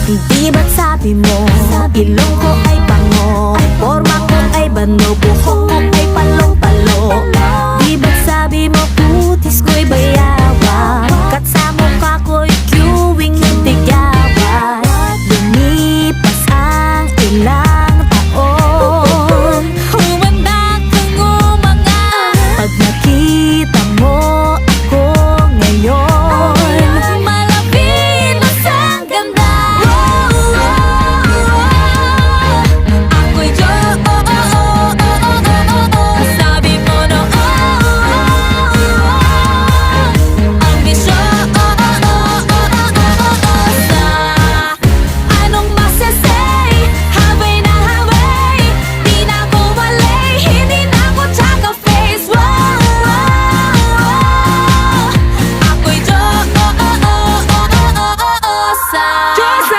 Di ba't sabi mo, ilong ko ay bango, forma ko ay bano, buhok ko ay palong-palo. Di ba't sabi mo, putis ko'y bayan.